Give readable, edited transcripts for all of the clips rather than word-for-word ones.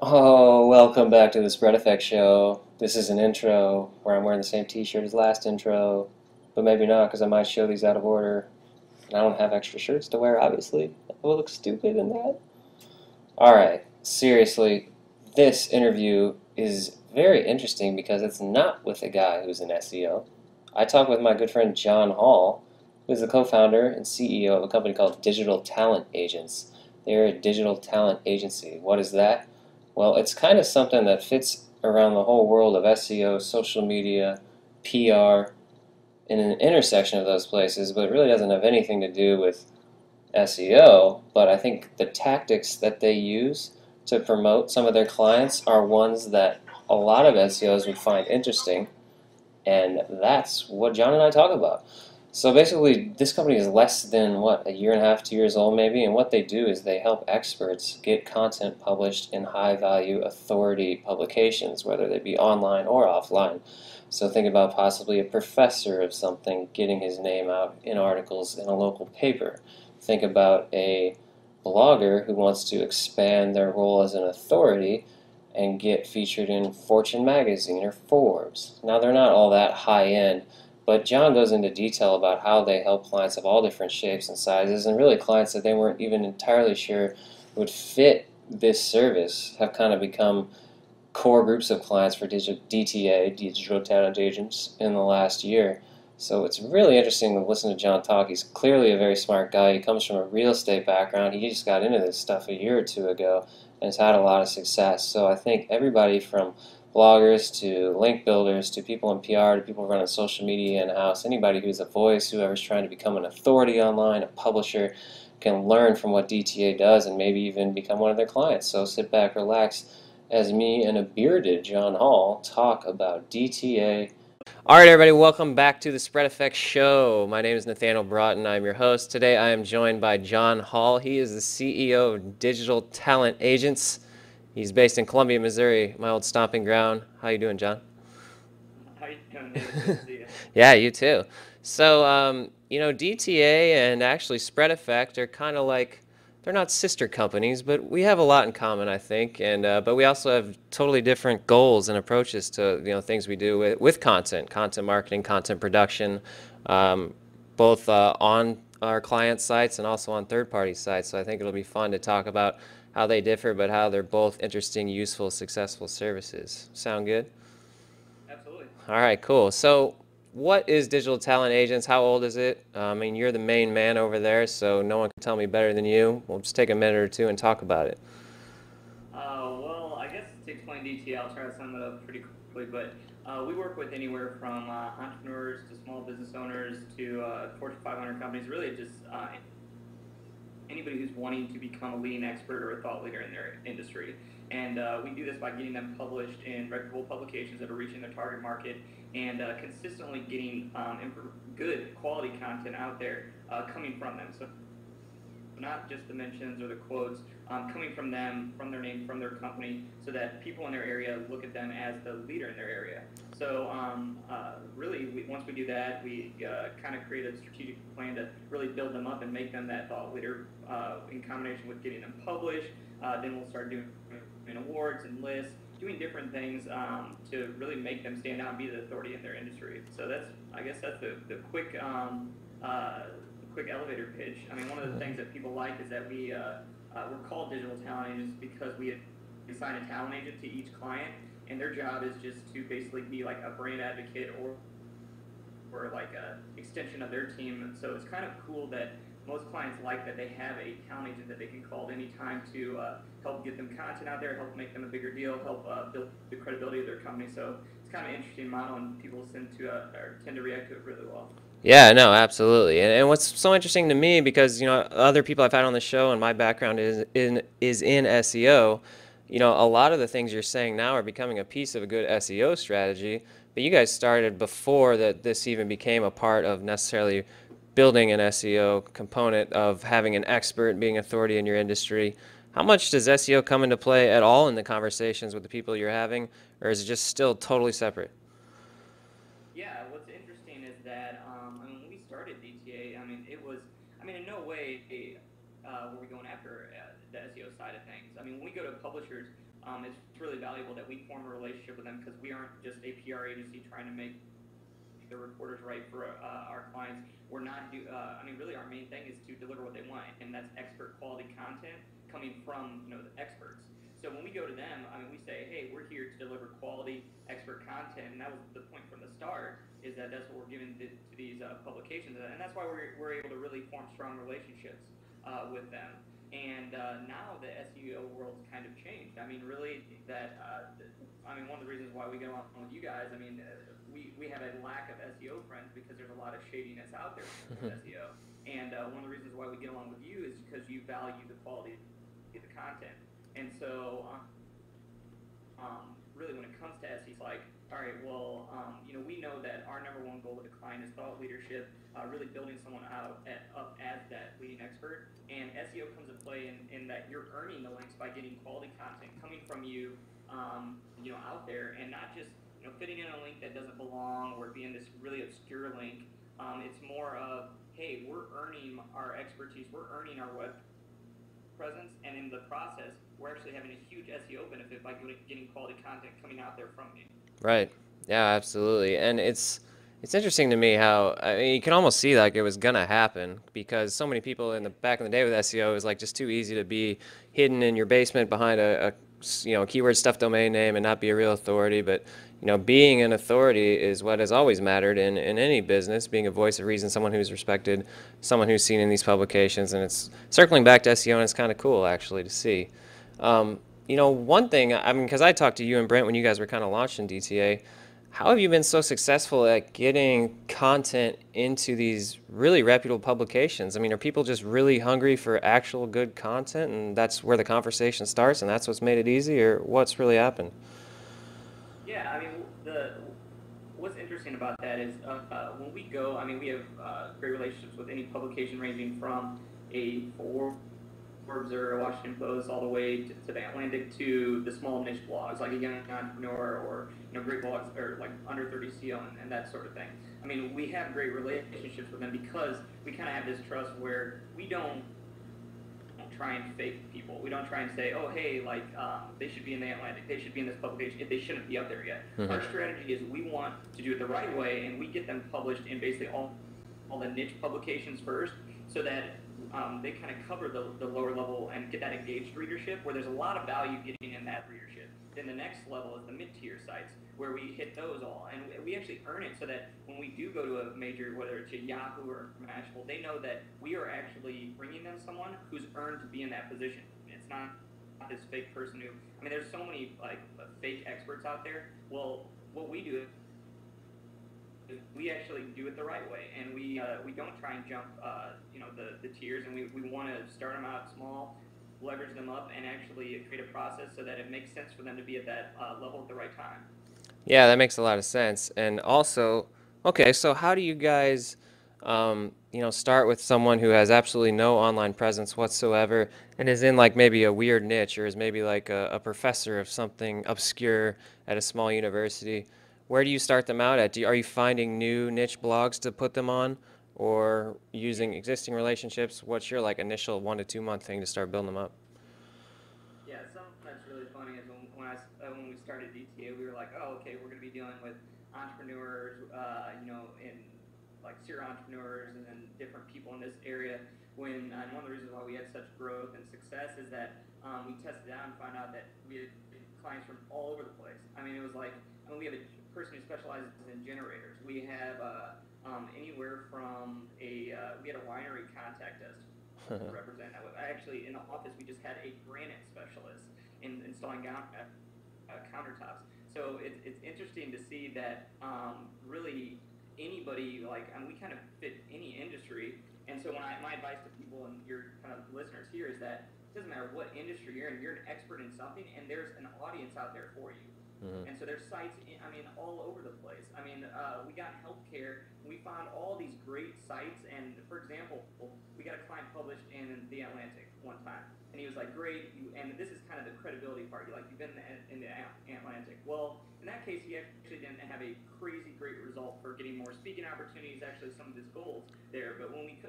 Oh, welcome back to the Spread Effect Show. This is an intro where I'm wearing the same t-shirt as last intro, but maybe not because I might show these out of order. And I don't have extra shirts to wear, obviously. I will look stupid in that. Alright, seriously, this interview is very interesting because it's not with a guy who's an SEO. I talked with my good friend John Hall, who is the co-founder and CEO of a company called Digital Talent Agents. They're a digital talent agency. What is that? Well, it's kind of something that fits around the whole world of SEO, social media, PR, in an intersection of those places, but it really doesn't have anything to do with SEO. But I think the tactics that they use to promote some of their clients are ones that a lot of SEOs would find interesting, and that's what John and I talk about. So basically, this company is less than, what, a year and a half, 2 years old maybe, and what they do is they help experts get content published in high-value authority publications, whether they be online or offline. So think about possibly a professor of something getting his name out in articles in a local paper. Think about a blogger who wants to expand their role as an authority and get featured in Fortune magazine or Forbes. Now, they're not all that high-end, but John goes into detail about how they help clients of all different shapes and sizes, and really clients that they weren't even entirely sure would fit this service have kind of become core groups of clients for DTA, Digital Talent Agents, in the last year. So it's really interesting to listen to John talk. He's clearly a very smart guy. He comes from a real estate background. He just got into this stuff a year or two ago and has had a lot of success. So I think everybody from bloggers to link builders to people in PR to people running social media in-house, anybody who's a voice, whoever's trying to become an authority online, a publisher, can learn from what DTA does and maybe even become one of their clients. So sit back, relax, as me and a bearded John Hall talk about DTA. All right, everybody, welcome back to the Spread Effect Show. My name is Nathaniel Broughton. I'm your host. Today I am joined by John Hall. He is the CEO of Digital Talent Agents. He's based in Columbia, Missouri, my old stomping ground. How you doing, John? How you doing, Nate? It's good to see you. Yeah, you too. So, DTA and actually Spread Effect are kind of like, they're not sister companies, but we have a lot in common, I think. And but we also have totally different goals and approaches to things we do with content marketing, content production, both on our client sites and also on third-party sites. So I think it'll be fun to talk about how they differ, but how they're both interesting, useful, successful services. Sound good? Absolutely. All right, cool. So, what is Digital Talent Agents? How old is it? I mean, you're the main man over there, so no one can tell me better than you. We'll just take a minute or two and talk about it. Well, I guess to explain DT, I'll try to sum it up pretty quickly, but we work with anywhere from entrepreneurs to small business owners to Fortune 500 companies, really just anybody who's wanting to become a leading expert or a thought leader in their industry. And we do this by getting them published in reputable publications that are reaching their target market and consistently getting good quality content out there coming from them. So not just the mentions or the quotes coming from them, from their name, from their company, so that people in their area look at them as the leader in their area. So really, once we do that, we kind of create a strategic plan to really build them up and make them that thought leader in combination with getting them published. Then we'll start doing awards and lists, doing different things to really make them stand out and be the authority in their industry. So I guess that's the quick elevator pitch. I mean, one of the things that people like is that we're called digital talent agents because we assign a talent agent to each client, and their job is just to basically be like a brand advocate or like a extension of their team. So it's kind of cool that most clients like that they have a talent agent that they can call at any time to help get them content out there, help make them a bigger deal, help build the credibility of their company. So it's kind of an interesting model, and people tend to react to it really well. Yeah, no, absolutely. And what's so interesting to me, because other people I've had on the show, and my background is in SEO. A lot of the things you're saying now are becoming a piece of a good SEO strategy. But you guys started before that this even became a part of necessarily building an SEO component of having an expert, being authority in your industry. How much does SEO come into play at all in the conversations with the people you're having, or is it just still totally separate? Yeah, what's interesting is that I mean, when we started DTA, I mean, in no way were we going after the SEO side of things. I mean, when we go to publishers, it's really valuable that we form a relationship with them because we aren't just a PR agency trying to make the reporters right for our clients. We're not I mean, really, our main thing is to deliver what they want, and that's expert quality content coming from the experts. So when we go to them, I mean, we say, hey, we're here to deliver quality expert content, and that was the point from the start. Is that that's what we're giving to these publications, and that's why we're able to really form strong relationships with them. And now the SEO world's kind of changed. I mean, really, I mean, one of the reasons why we get along with you guys, I mean, we have a lack of SEO friends because there's a lot of shadiness out there with SEO. And one of the reasons why we get along with you is because you value the quality of the content. And so, really, when it comes to SEO, it's like, all right, well, we know that our number one goal with the client is thought leadership, really building someone up as that leading expert. And SEO comes into play in that you're earning the links by getting quality content coming from you, out there, and not just fitting in a link that doesn't belong or being this really obscure link. It's more of, hey, we're earning our expertise, we're earning our web presence, and in the process, we're actually having a huge SEO benefit by getting quality content coming out there from you. Right. Yeah, absolutely. And it's interesting to me how, I mean, you can almost see like it was gonna happen because so many people in the back in the day with SEO, it was like just too easy to be hidden in your basement behind a keyword stuff domain name and not be a real authority. But being an authority is what has always mattered in any business, being a voice of reason, someone who's respected, someone who's seen in these publications. And it's circling back to SEO, and it's kind of cool actually to see. One thing, I mean, because I talked to you and Brent when you guys were kind of launching DTA, how have you been so successful at getting content into these really reputable publications? I mean, are people just really hungry for actual good content, and that's where the conversation starts, and that's what's made it easy, or what's really happened? Yeah, I mean, what's interesting about that is when we go, I mean, we have great relationships with any publication ranging from a Forbes or Washington Post all the way to the Atlantic to the small niche blogs like a young entrepreneur or great blogs or like under 30 SEO and that sort of thing. I mean, we have great relationships with them because we kind of have this trust where we don't try and fake people. We don't try and say, oh, hey, like they should be in the Atlantic, they should be in this publication if they shouldn't be up there yet. Our strategy is we want to do it the right way, and we get them published in basically all the niche publications first, so that they kind of cover the lower level and get that engaged readership where there's a lot of value getting in that readership. Then the next level is the mid-tier sites where we hit those all, and we actually earn it so that when we do go to a major, whether it's a Yahoo or Mashable, they know that we are actually bringing them someone who's earned to be in that position. It's not this fake person who, I mean, there's so many like fake experts out there. Well, what we do is we actually do it the right way, and we don't try and jump the tiers, and we want to start them out small, leverage them up, and actually create a process so that it makes sense for them to be at that level at the right time. Yeah, that makes a lot of sense. And also, okay, so how do you guys, start with someone who has absolutely no online presence whatsoever and is in like maybe a weird niche or is maybe like a professor of something obscure at a small university? Where do you start them out at? Are you finding new niche blogs to put them on or using existing relationships? What's your like initial 1 to 2 month thing to start building them up? Yeah, something that's really funny is when we started DTA, we were like, oh, okay, we're going to be dealing with entrepreneurs, in like serial entrepreneurs and then different people in this area. And one of the reasons why we had such growth and success is that we tested out and found out that we had clients from all over the place. I mean, it was like, I mean, we have a person who specializes in generators. We have anywhere from we had a winery contact us to represent that. Actually, in the office, we just had a granite specialist in installing countertops. So it's interesting to see that really anybody, like, I mean, we kind of fit any industry. And so my advice to people and your kind of listeners here is that it doesn't matter what industry you're in, you're an expert in something, and there's an audience out there for you. And so there's sites, I mean, all over the place. I mean, we got healthcare. We found all these great sites. And for example, we got a client published in the Atlantic one time. And he was like, great. And this is kind of the credibility part. You've been in the Atlantic. Well, in that case, he actually didn't have a crazy great result for getting more speaking opportunities, actually some of his goals there. But when we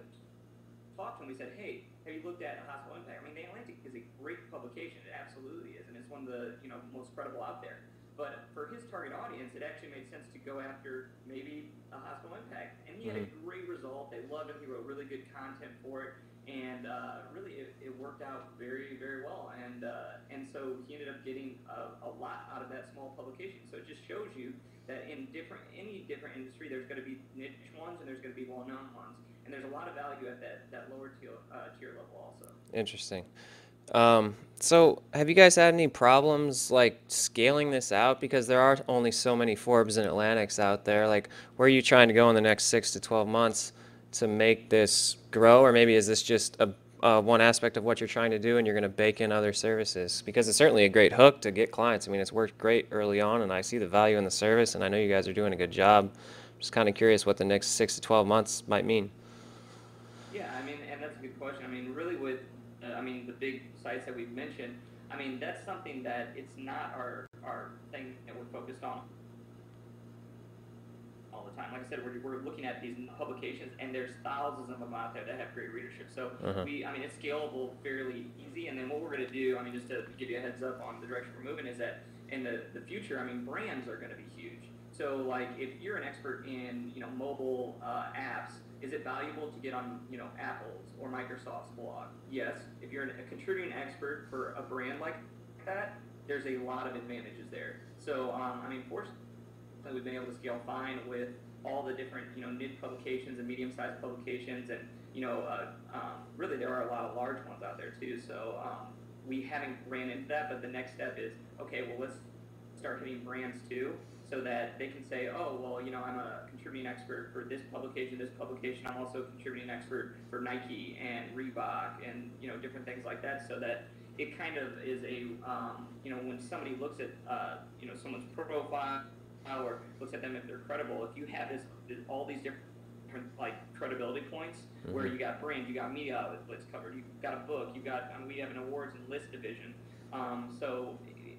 talked to him, we said, hey, have you looked at hospital impact? I mean, the Atlantic is a great publication. It absolutely is, and it's one of the most credible out there. But for his target audience, it actually made sense to go after maybe a hospital impact, and he had a Mm-hmm. great result. They loved him. He wrote really good content for it, and really it worked out very very well. And so he ended up getting a lot out of that small publication. So it just shows you that in any different industry, there's going to be niche ones and there's going to be well known ones, and there's a lot of value at that lower tier level also. Interesting. So have you guys had any problems like scaling this out? Because there are only so many Forbes and Atlantics out there. Like, where are you trying to go in the next 6 to 12 months to make this grow? Or maybe is this just one aspect of what you're trying to do and you're going to bake in other services? Because it's certainly a great hook to get clients. I mean, it's worked great early on, and I see the value in the service, and I know you guys are doing a good job. Just kind of curious what the next 6 to 12 months might mean. Yeah, I mean, and that's a good question. I mean, really, with I mean the big sites that we've mentioned, I mean that's something that it's not our thing that we're focused on all the time. Like I said, we're looking at these publications, and there's thousands of them out there that have great readership. So Uh-huh. I mean, it's scalable fairly easy. And then what we're going to do, I mean, just to give you a heads up on the direction we're moving, is that in the future, I mean, brands are going to be huge. So like, if you're an expert in mobile apps, is it valuable to get on Apple's or Microsoft's blog? Yes. If you're a contributing expert for a brand like that, there's a lot of advantages there. So I mean, fortunately, we've been able to scale fine with all the different niche publications and medium-sized publications, and really there are a lot of large ones out there too. So we haven't ran into that, but the next step is, okay, well, let's start hitting brands too, so that they can say, oh well, I'm a contributing expert for this publication, I'm also a contributing expert for Nike and Reebok and different things like that, so that it kind of is a when somebody looks at someone's profile or looks at them, if they're credible, if you have all these different like credibility points, where Mm-hmm. you got brands, you got media outlets covered, you've got a book, you got we have an awards and list division. So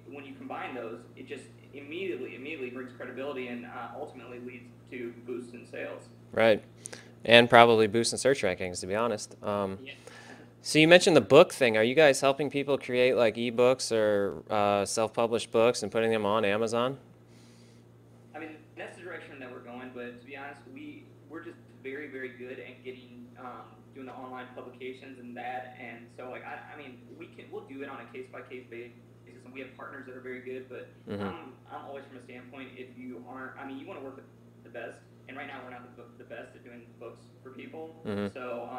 when you combine those, it just immediately brings credibility, and ultimately leads to boosts in sales. Right. And probably boosting search rankings, to be honest. Yeah. So you mentioned the book thing. Are you guys helping people create like ebooks or self-published books and putting them on Amazon? I mean, that's the direction that we're going. But to be honest, we're just very very good at getting doing the online publications and that. And so like I mean, we'll do it on a case by case basis, and we have partners that are very good. But Mm-hmm. I'm always from a standpoint, if you aren't, I mean, you want to work with the best. And right now we're not the best at doing books for people. Mm-hmm. So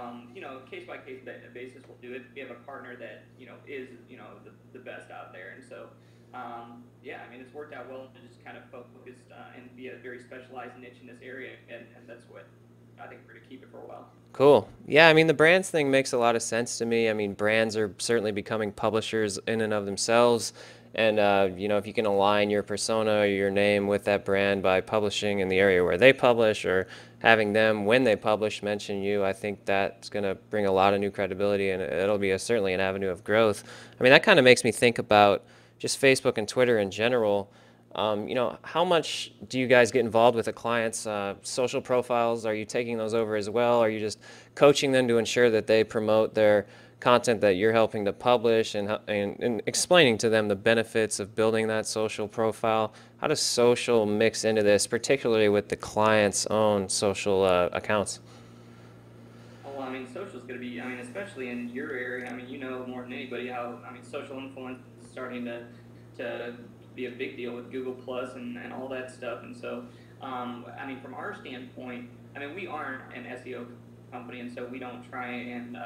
case by case basis, we'll do it. We have a partner that is the best out there, and so yeah, I mean, it's worked out well to just kind of focus and be a very specialized niche in this area, and that's what I think we're going to keep it for a while. Cool. Yeah, I mean, the brands thing makes a lot of sense to me. I mean, brands are certainly becoming publishers in and of themselves. And, if you can align your persona or your name with that brand by publishing in the area where they publish or having them, when they publish, mention you, I think that's going to bring a lot of new credibility, and it'll be certainly an avenue of growth. I mean, that kind of makes me think about just Facebook and Twitter in general. How much do you guys get involved with the clients' social profiles? Are you taking those over as well? Are you just coaching them to ensure that they promote their content that you're helping to publish, and explaining to them the benefits of building that social profile? How does social mix into this, particularly with the client's own social accounts? Oh, well, I mean, social is going to be, I mean, especially in your area. I mean, you know more than anybody how, I mean, social influence is starting to be a big deal with Google Plus and all that stuff. And so, I mean, from our standpoint, I mean, we aren't an SEO company, and so we don't try and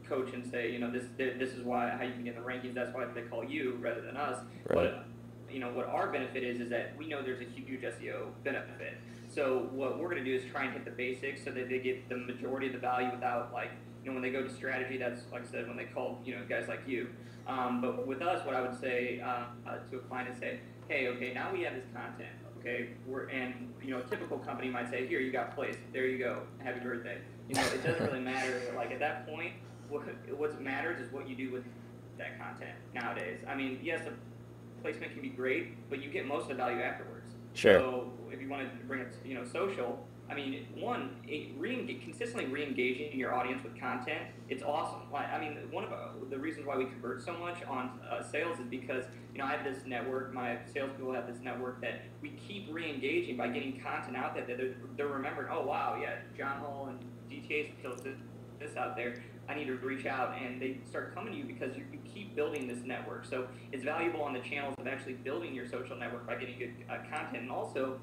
coach and say, this is why how you can get in the rankings. That's why they call you rather than us. Right. But what our benefit is that we know there's a huge SEO benefit. So what we're going to do is try and hit the basics so that they get the majority of the value without, like, when they go to strategy, that's, like I said, when they call, guys like you. But with us, what I would say to a client is say, hey, okay, now we have this content, okay, a typical company might say, here, you got placed, there you go, happy birthday. It doesn't really matter. Like, at that point, what matters is what you do with that content nowadays. I mean, yes, the placement can be great, but you get most of the value afterwards. Sure. So if you want to bring it, social, I mean, one, consistently re-engaging your audience with content, it's awesome. Like, I mean, one of the reasons why we convert so much on sales is because, I have this network, my salespeople have this network that we keep re-engaging by getting content out there that they're remembering, oh, wow, yeah, John Hall and DTA still this out there. I need to reach out, and they start coming to you because you keep building this network. So it's valuable on the channels of actually building your social network by getting good content, and also,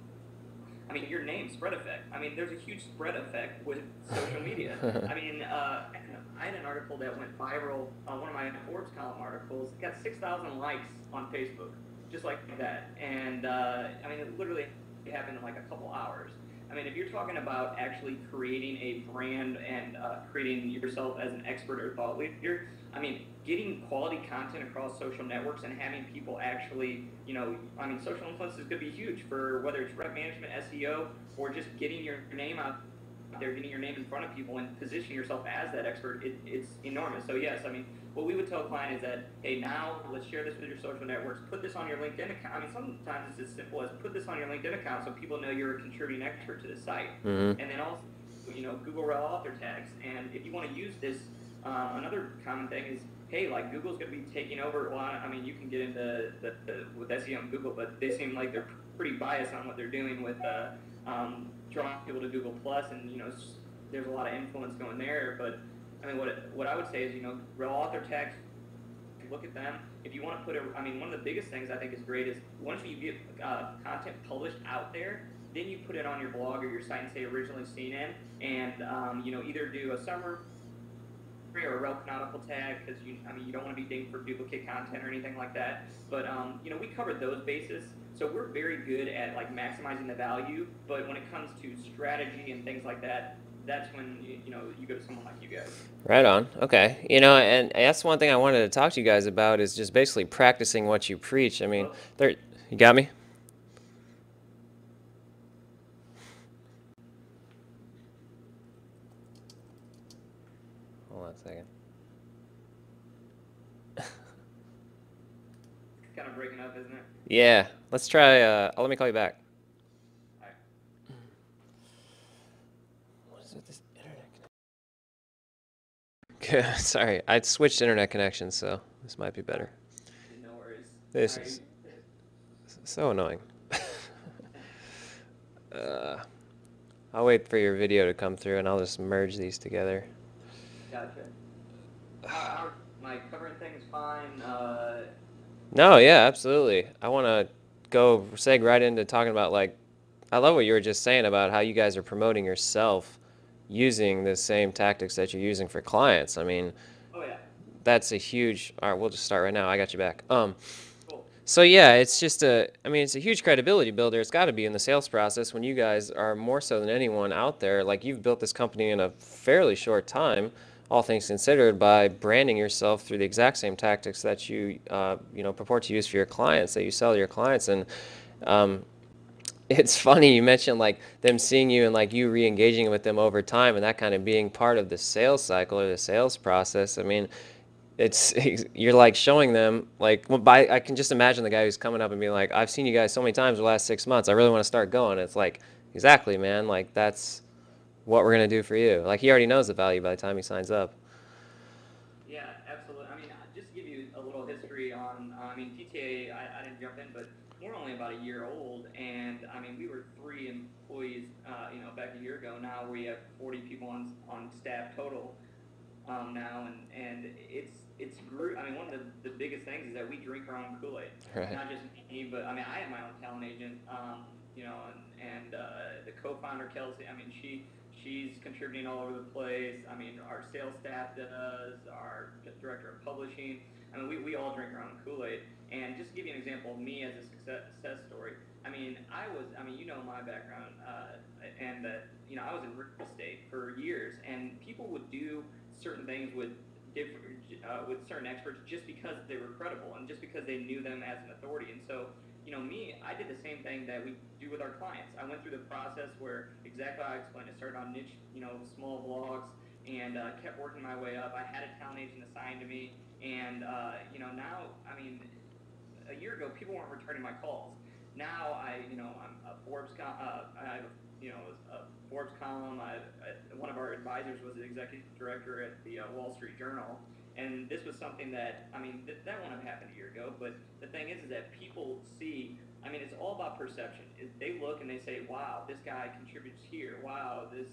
I mean, your name, spread effect. I mean, there's a huge spread effect with social media. I mean, I had an article that went viral, one of my Forbes column articles, got 6,000 likes on Facebook, just like that. And I mean, it literally happened in like a couple hours. I mean, if you're talking about actually creating a brand and creating yourself as an expert or thought leader, I mean, getting quality content across social networks and having people actually, I mean, social influence is going to be huge for whether it's rep management, SEO, or just getting your name out there, getting your name in front of people and positioning yourself as that expert. It's enormous. So yes, I mean, what we would tell a client is that, hey, now let's share this with your social networks. Put this on your LinkedIn account. I mean, sometimes it's as simple as put this on your LinkedIn account so people know you're a contributing expert to the site. Mm-hmm. And then also, Google Rel author tags. And if you want to use this, another common thing is, hey, like Google's going to be taking over. Well, I mean, you can get into with SEO on Google, but they seem like they're pretty biased on what they're doing with drawing people to Google Plus, and there's a lot of influence going there. But I mean, what I would say is, Rel author tags. Look at them. If you want to I mean, one of the biggest things I think is great is once you get content published out there, then you put it on your blog or your site and say originally seen in, and either do a summary or a rel canonical tag, because you don't want to be dinged for duplicate content or anything like that. But we covered those bases, so we're very good at like maximizing the value. But when it comes to strategy and things like that, that's when you go to someone like you guys. Right on. Okay. And that's one thing I wanted to talk to you guys about is just basically practicing what you preach. I mean, you got me? Hold on a second. Kind of breaking up, isn't it? Yeah. Let's try, let me call you back. All right. What is with this internet connection? Sorry, I switched internet connections, so this might be better. No worries. This is so annoying. I'll wait for your video to come through, and I'll just merge these together. Gotcha. Am I covering things fine? No, yeah, absolutely. I want to go seg right into talking about, like, I love what you were just saying about how you guys are promoting yourself using the same tactics that you're using for clients. I mean, Oh yeah. that's a huge. All right, we'll just start right now. I got you back. Cool. So yeah, it's just it's a huge credibility builder. It's got to be in the sales process when you guys are more so than anyone out there. Like, you've built this company in a fairly short time, all things considered, by branding yourself through the exact same tactics that you purport to use for your clients, that you sell to your clients. And it's funny you mentioned like them seeing you and like you re-engaging with them over time, and that kind of being part of the sales cycle or the sales process. I mean, it's you're like showing them like, well, I can just imagine the guy who's coming up and being like, I've seen you guys so many times the last 6 months, I really want to start going. It's like, exactly, man, like that's what we're going to do for you. Like, he already knows the value by the time he signs up. Yeah, absolutely. I mean, just to give you a little history on, I mean, TTA, I didn't jump in, but we're only about a year old, and I mean, we were 3 employees, back a year ago. Now we have 40 people on staff total. Now, and it's grew. I mean, one of the biggest things is that we drink our own Kool-Aid. Right. Not just me, but I mean, I have my own talent agent. And the co-founder Kelsey. I mean, she's contributing all over the place. I mean, our sales staff does, our director of publishing. I mean, we all drink our own Kool-Aid. And just to give you an example of me as a success story, I mean, my background, and that, I was in real estate for years, and people would do certain things with different, with certain experts just because they were credible and just because they knew them as an authority. And so, I did the same thing that we do with our clients. I went through the process where exactly how I explained it. Started on niche, small blogs, and kept working my way up. I had a talent agent assigned to me, and now, I mean, a year ago, people weren't returning my calls. Now I'm a Forbes. I have Forbes column. One of our advisors was the executive director at the Wall Street Journal, and this was something that I mean that wouldn't have happened a year ago. But the thing is that people see. I mean, it's all about perception. They look and they say, "Wow, this guy contributes here. Wow, this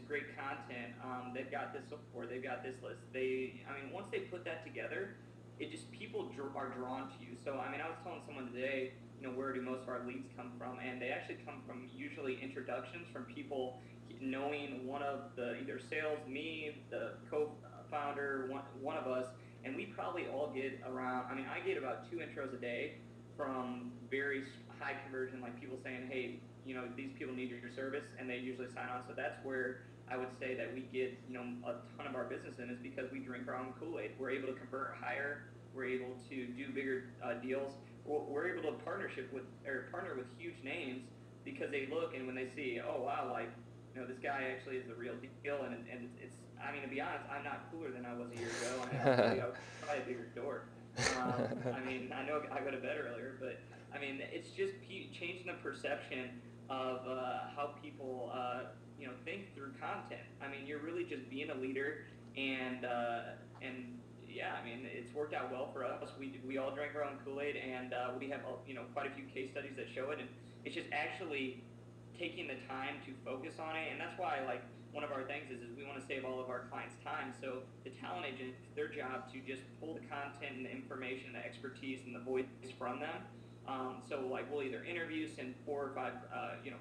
great content. They've got this support. They've got this list." I mean, once they put that together, it just people are drawn to you. So I mean, I was telling someone today, where do most of our leads come from? And they actually come from usually introductions from people knowing one of the either sales, me, the co-founder, one of us, and we probably all get around. I mean, I get about 2 intros a day from very high conversion, like people saying, "Hey, these people need your service," and they usually sign on. So that's where I would say that we get, a ton of our business in is because we drink our own Kool-Aid. We're able to convert higher. We're able to do bigger deals. We're able to partner with huge names because they look and when they see, oh wow, like this guy actually is the real deal, and it's. I mean, to be honest, I'm not cooler than I was a year ago, and I'll tell you, I was probably a bigger dork. I mean, I know I go to bed earlier, but I mean, it's just changing the perception of how people think through content. I mean, you're really just being a leader, and yeah, I mean, it's worked out well for us. We all drank our own Kool-Aid, and we have quite a few case studies that show it, and it's just actually taking the time to focus on it, and that's why like one of our things is we want to save all of our clients time. So the talent agent, it's their job to just pull the content and the information, the expertise, and the voice from them. So like we'll either interview, send 4 or 5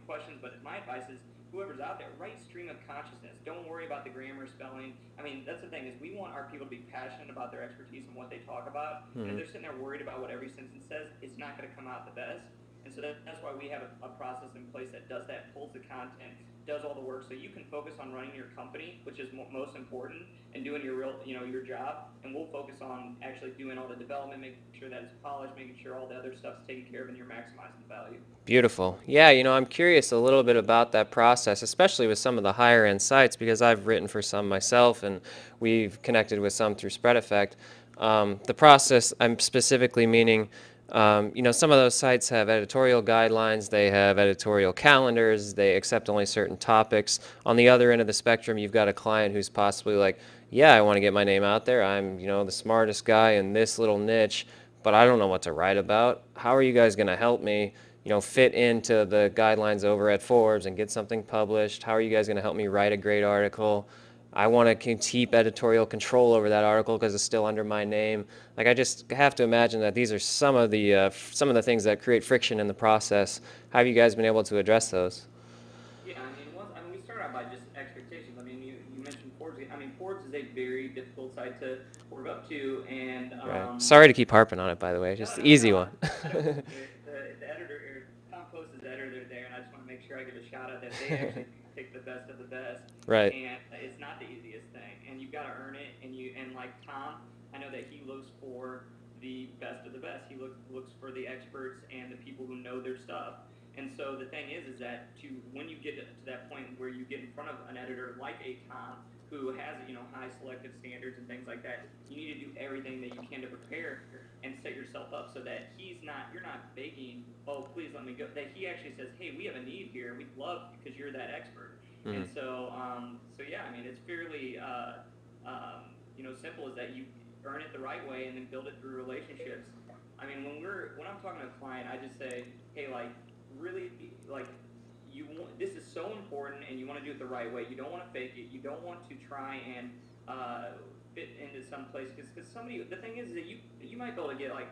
questions, but my advice is whoever's out there, write stream of consciousness. Don't worry about the grammar, spelling. I mean, that's the thing is we want our people to be passionate about their expertise and what they talk about. And if they're sitting there worried about what every sentence says, it's not going to come out the best. And so that's why we have a process in place that does that, pulls the content, does all the work, so you can focus on running your company, which is most important, and doing your your job. And we'll focus on actually doing all the development, making sure that it's polished, making sure all the other stuff's taken care of, and you're maximizing the value. Beautiful. Yeah, I'm curious a little bit about that process, especially with some of the higher end sites, because I've written for some myself and we've connected with some through Spread Effect. The process, I'm specifically meaning, some of those sites have editorial guidelines, they have editorial calendars, they accept only certain topics. On the other end of the spectrum, you've got a client who's possibly like, yeah, I want to get my name out there. I'm, the smartest guy in this little niche, but I don't know what to write about. How are you guys going to help me? Fit into the guidelines over at Forbes and get something published? How are you guys going to help me write a great article? I want to keep editorial control over that article because it's still under my name. Like, I just have to imagine that these are some of the things that create friction in the process. How have you guys been able to address those? Yeah, I mean, we start out by just expectations. I mean, you mentioned Forbes. I mean, Forbes is a very difficult site to work up to, and Right. Sorry to keep harping on it, by the way. no, Just the no, easy no. one. I don't. The editor, Tom Post is the editor there, and I just want to make sure I give a shout out that they actually pick the best of the best, Right. and it's not the easiest thing, and you've got to earn it. And like Tom, I know that he looks for the best of the best. He looks for the experts and the people who know their stuff. And so the thing is that when you get to that point where you get in front of an editor like a Tom who has high selective standards and things like that, you need to do everything that you can to prepare and set yourself up so that you're not begging, oh please let me go. That he actually says, hey, we have a need here, we'd love because you're that expert. And so yeah, I mean it's fairly simple is that you earn it the right way and then build it through relationships. I mean when I'm talking to a client, I just say, hey, like really like this is so important and you want to do it the right way. You don't want to fake it. You don't want to try and fit into some place because somebody. The thing is that you might be able to get like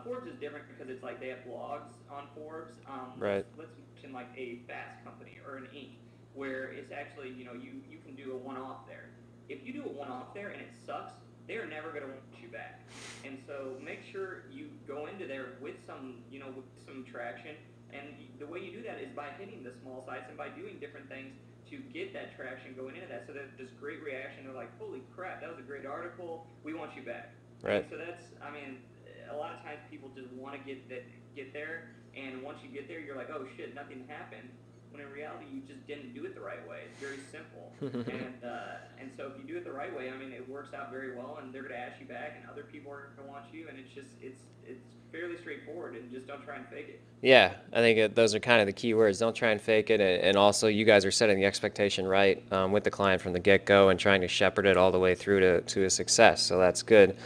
Forbes is different because it's like they have blogs on Forbes. Right. Let's mention like a fast company or an Inc. where it's actually you can do a one-off there. If you do a one-off there and it sucks, they are never going to want you back. And so make sure you go into there with some with some traction. And the way you do that is by hitting the small sites and by doing different things to get that traction going into that. So that this great reaction, they're like, holy crap, that was a great article. We want you back. Right. And so I mean, a lot of times people just want to get there. And once you get there, you're like, oh shit, nothing happened. When in reality, you just didn't do it the right way. It's very simple. And so if you do it the right way, I mean, it works out very well and they're going to ask you back and other people are going to want you. And it's fairly straightforward, and just don't try and fake it. Yeah, I think those are kind of the key words. Don't try and fake it, and also you guys are setting the expectation right with the client from the get-go and trying to shepherd it all the way through to a success. So that's good.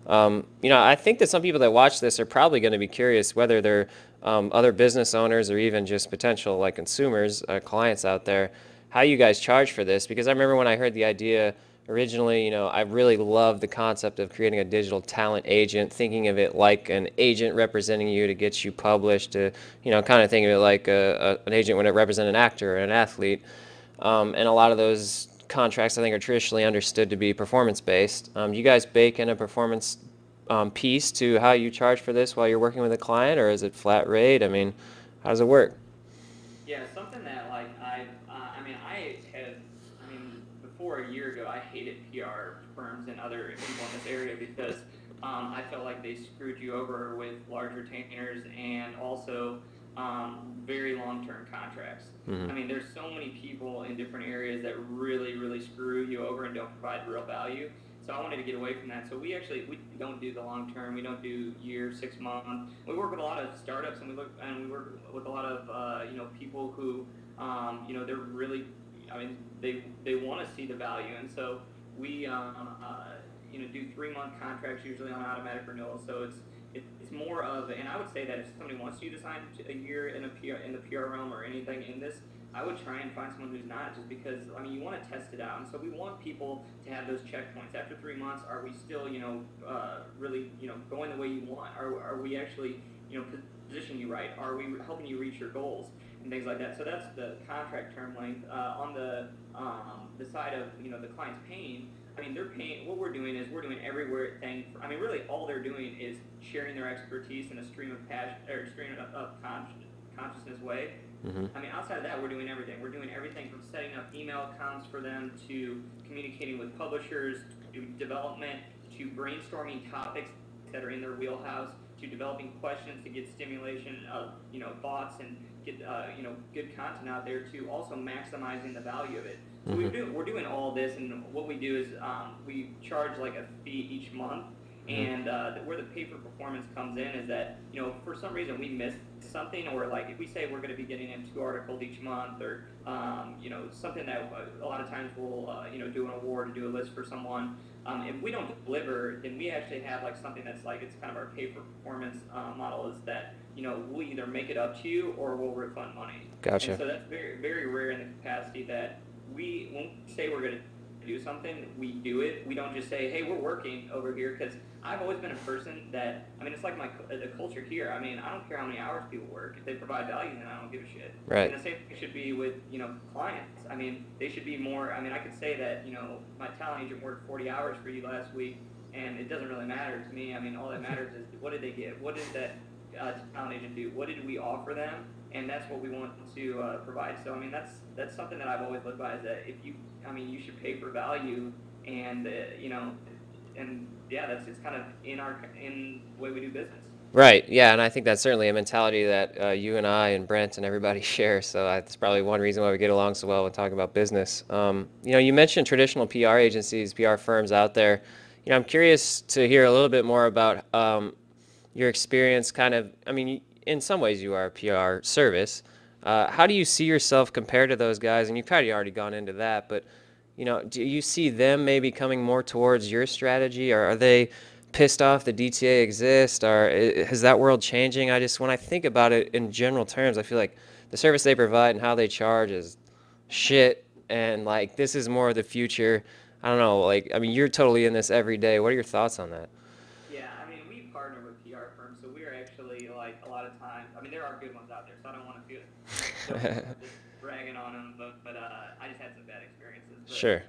I think that some people that watch this are probably going to be curious whether they're other business owners or even just potential like consumers, clients out there, how you guys charge for this. Because I remember when I heard the idea originally, I really loved the concept of creating a digital talent agent, thinking of it like an agent representing you to get you published, to, kind of think of it like an agent would represent an actor or an athlete. And a lot of those contracts, I think, are traditionally understood to be performance-based. Do you guys bake in a performance piece to how you charge for this while you're working with a client, or is it flat rate? I mean, how does it work? Yeah, something that like I mean, before a year ago, I hated PR firms and other people in this area because I felt like they screwed you over with large retainers and also very long-term contracts. Mm-hmm. I mean, there's so many people in different areas that really, really screw you over and don't provide real value. So I wanted to get away from that. So we don't do the long term. We don't do year, 6 month. We work with a lot of startups, and we work with a lot of people who they're really, I mean, they want to see the value, and so we do 3 month contracts usually on automatic renewal. So it's more of, and I would say that if somebody wants you to sign a year in the PR realm or anything in this, I would try and find someone who's not, just because I mean you want to test it out, and so we want people to have those checkpoints after 3 months. Are we still really going the way you want? Are we actually positioning you right? Are we helping you reach your goals and things like that? So that's the contract term length. On the side of the client's paying. I mean, they're paying. What we're doing is we're doing everywhere thing. I mean, really, all they're doing is sharing their expertise in a stream of passion or stream of consciousness way. Mm-hmm. I mean, outside of that, we're doing everything. We're doing everything from setting up email accounts for them to communicating with publishers to development to brainstorming topics that are in their wheelhouse to developing questions to get stimulation of thoughts and get good content out there to also maximizing the value of it. So Mm-hmm. we're doing all this, and what we do is we charge like a fee each month. Mm-hmm. And where the pay for performance comes in is that for some reason we missed something, or like if we say we're going to be getting in 2 articles each month, or something that a lot of times we'll do an award and do a list for someone. If we don't deliver, then we actually have like something that's like, it's kind of our pay for performance model, is that we'll either make it up to you or we'll refund money. And Gotcha. so that's very, very rare in the capacity that when we say we're going to do something, we do it. We don't just say, hey, we're working over here, because I've always been a person that, I mean, it's like the culture here. I mean, I don't care how many hours people work. If they provide value, then I don't give a shit. Right. And the same thing should be with clients. I mean, they should be more. I mean, I could say that my talent agent worked 40 hours for you last week, and it doesn't really matter to me. I mean, all that matters is what did they get? What did that talent agent do? What did we offer them? And that's what we want to provide. So I mean, that's something that I've always lived by, is that you should pay for value, and and yeah, it's kind of in the way we do business. Right. Yeah, and I think that's certainly a mentality that you and I and Brent and everybody share. So that's probably one reason why we get along so well when talking about business. You mentioned traditional PR agencies, PR firms out there. I'm curious to hear a little bit more about your experience. Kind of, I mean, in some ways you are a PR service. How do you see yourself compared to those guys? And you've kind of already gone into that, but do you see them maybe coming more towards your strategy, or are they pissed off the DTA exists, or is that world changing? When I think about it in general terms, I feel like the service they provide and how they charge is shit, and like this is more of the future. I don't know, like, I mean, you're totally in this every day. What are your thoughts on that? Yeah, I mean, we partner with PR firms, so we're actually like a lot of times. I mean, there are good ones out there, so I don't want to feel don't just bragging on them, but I just had some bad experiences. But Sure.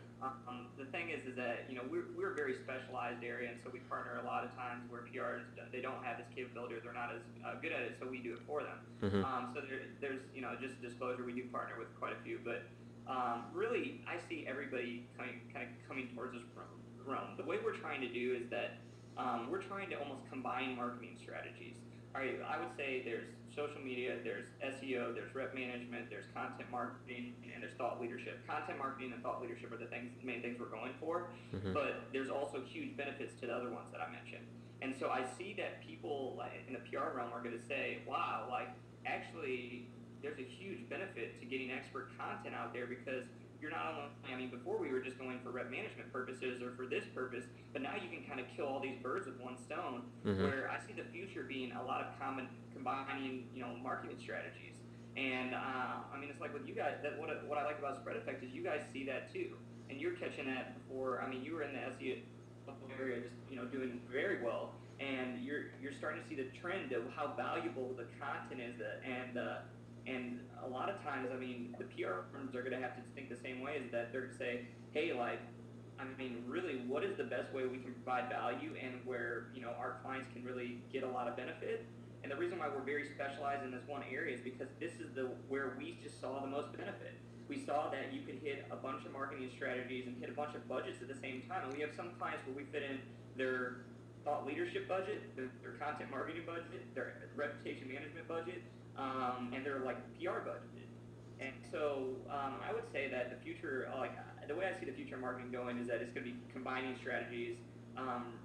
the thing is that we're a very specialized area, and so we partner a lot of times where PRs, they don't have this capability, or they're not as good at it, so we do it for them. Mm-hmm. So there's just disclosure, we do partner with quite a few, but really I see everybody kind of coming towards this realm. The way we're trying to do is that we're trying to almost combine marketing strategies. All right, I would say there's social media, there's SEO, there's rep management, there's content marketing, and there's thought leadership. Content marketing and thought leadership are the main things we're going for, Mm-hmm. but there's also huge benefits to the other ones that I mentioned. And so I see that people like, in the PR realm are going to say, wow, like actually there's a huge benefit to getting expert content out there because you're not only, I mean, before we were just going for rep management purposes or for this purpose, but now you can kind of kill all these birds with one stone. Mm-hmm. Where I see the future being a lot of combining, marketing strategies. And I mean, it's like with you guys. That what I like about Spread Effect is you guys see that too, and you're catching that before. I mean, you were in the SEO area, just doing very well, and you're starting to see the trend of how valuable the content is, and a lot of times, I mean, the PR firms are going to have to think the same way. Is that they're going to say, hey, like, I mean, really, what is the best way we can provide value and where our clients can really get a lot of benefit? And the reason why we're very specialized in this one area is because this is the where we just saw the most benefit. We saw that you could hit a bunch of marketing strategies and hit a bunch of budgets at the same time. And we have some clients where we fit in their thought leadership budget, their content marketing budget, their reputation management budget, and their like PR budget. And so I would say that the future, like the way I see the future of marketing going, is that it's going to be combining strategies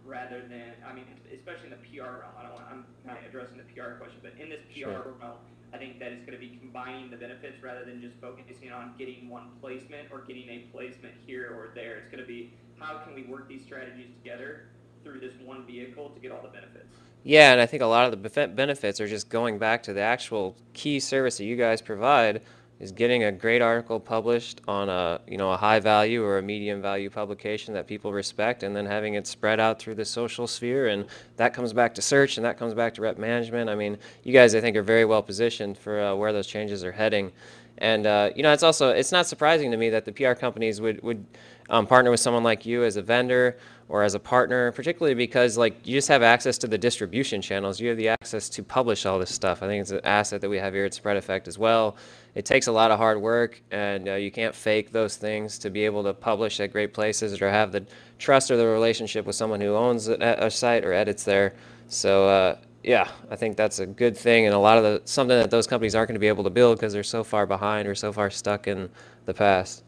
rather than, I mean, especially in the PR realm. I'm kind of addressing the PR question, but in this Sure. PR realm, I think that it's going to be combining the benefits rather than just focusing on getting one placement or getting a placement here or there. It's going to be how can we work these strategies together through this one vehicle to get all the benefits. Yeah, and I think a lot of the benefits are just going back to the actual key service that you guys provide is getting a great article published on a high value or a medium value publication that people respect, and then having it spread out through the social sphere, and that comes back to search, and that comes back to rep management. I mean, you guys, I think, are very well positioned for where those changes are heading. And it's not surprising to me that the PR companies would partner with someone like you as a vendor or as a partner, particularly because like you just have access to the distribution channels. You have the access to publish all this stuff. I think it's an asset that we have here at Spread Effect as well. It takes a lot of hard work, and you can't fake those things to be able to publish at great places or have the trust or the relationship with someone who owns a site or edits there. So yeah, I think that's a good thing, and a lot of something that those companies aren't going to be able to build because they're so far behind or so far stuck in the past.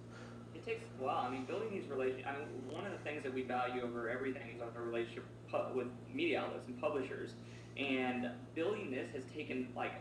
It takes a while. I mean, building these relationships. I mean, one of the things that we value over everything is our relationship with media outlets and publishers. And building this has taken like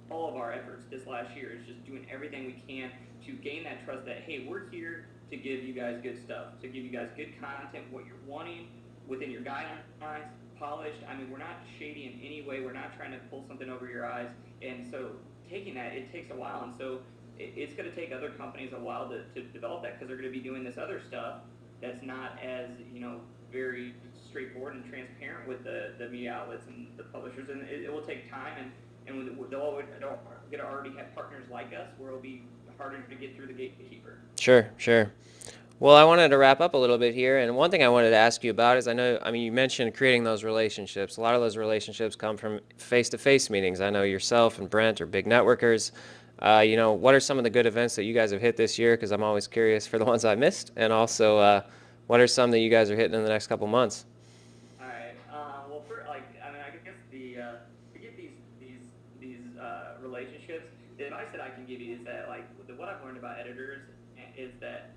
all of our efforts this last year. Is just doing everything we can to gain that trust that hey, we're here to give you guys good stuff, to give you guys good content, what you're wanting within your guidelines, polished. I mean, we're not shady in any way. We're not trying to pull something over your eyes. And so taking that, it takes a while. And so it's going to take other companies a while to develop that because they're going to be doing this other stuff that's not as very straightforward and transparent with the media outlets and the publishers, and it will take time, and they'll going to already have partners like us where it'll be harder to get through the gatekeeper. Sure, sure. Well, I wanted to wrap up a little bit here, and one thing I wanted to ask you about is I mean, you mentioned creating those relationships. A lot of those relationships come from face-to-face meetings. I know yourself and Brent are big networkers. What are some of the good events that you guys have hit this year? Because I'm always curious for the ones I missed, and also, what are some that you guys are hitting in the next couple months? All right. Well, for like, I mean, I guess to get these relationships, the advice that I can give you is that like what I've learned about editors is that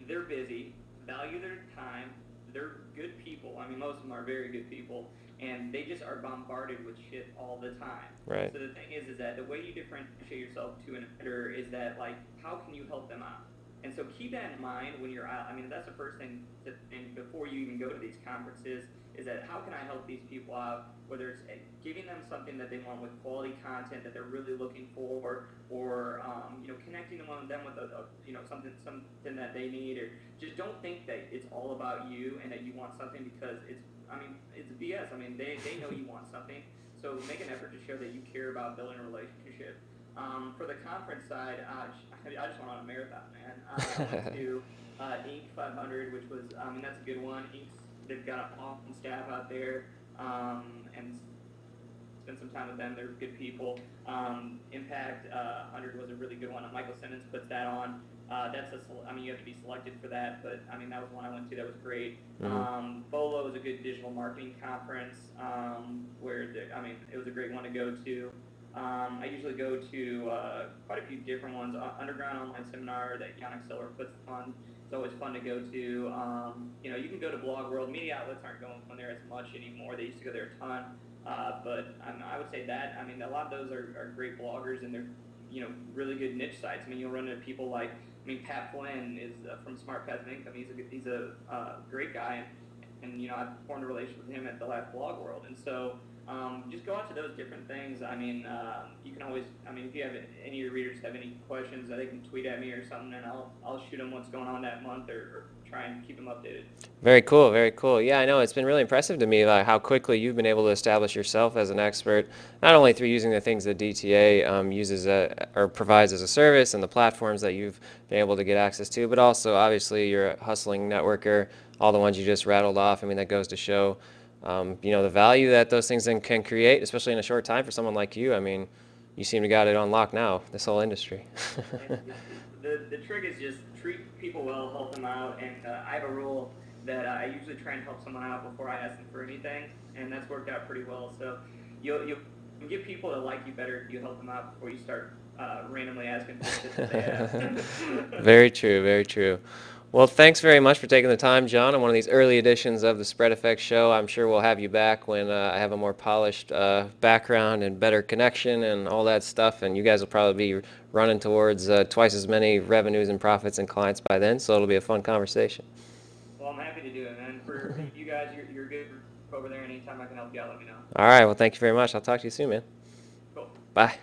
they're busy, value their time, they're good people. I mean, most of them are very good people, and they just are bombarded with shit all the time. Right. So the thing is that the way you differentiate yourself to an editor is that like, how can you help them out? And so keep that in mind when you're out. I mean, that's the first thing to think before you even go to these conferences is that how can I help these people out? Whether it's giving them something that they want with quality content that they're really looking for, or connecting them with something that they need, or just don't think that it's all about you and that you want something because it's BS. I mean, they know you want something, so make an effort to show that you care about building a relationship. For the conference side, I just went on a marathon, man. I went to Inc. 500, which was, I mean, that's a good one. They've got an awesome staff out there, and spend some time with them. They're good people. Impact 100 was a really good one. Michael Simmons puts that on. I mean, you have to be selected for that, but I mean, that was one I went to that was great. Bolo is a good digital marketing conference I mean, it was a great one to go to. I usually go to quite a few different ones. Underground Online Seminar that Yannick Siller puts on It's always fun to go to. You can go to Blog World. Media outlets aren't going there as much anymore. They used to go there a ton. But I would say that, I mean, a lot of those are great bloggers, and they're, really good niche sites. I mean, you'll run into people like, Pat Flynn is from Smart Passive Income. He's a great guy, and I've formed a relationship with him at the last Blog World. And so just go out to those different things. I mean, you can always, if you have any of your readers have any questions, they can tweet at me or something, and I'll shoot them what's going on that month, or try and keep them updated. Very cool, very cool. Yeah, I know it's been really impressive to me how quickly you've been able to establish yourself as an expert, not only through using the things that DTA uses or provides as a service and the platforms that you've been able to get access to, but also obviously you're a hustling networker, all the ones you just rattled off. I mean, that goes to show, the value that those things can create, especially in a short time for someone like you. I mean, you seem to got it unlocked now, this whole industry. The trick is just treat people well, help them out, and I have a rule that I usually try and help someone out before I ask them for anything, and that's worked out pretty well. So you'll get people to like you better if you help them out before you start randomly asking for shit that they have. Very true, very true. Well, thanks very much for taking the time, John, on one of these early editions of the Spread Effect Show. I'm sure we'll have you back when I have a more polished background and better connection and all that stuff, and you guys will probably be running towards twice as many revenues and profits and clients by then, so it'll be a fun conversation. Well, I'm happy to do it, man. For you guys, you're good over there. Anytime I can help you out, let me know. All right, well, thank you very much. I'll talk to you soon, man. Cool. Bye.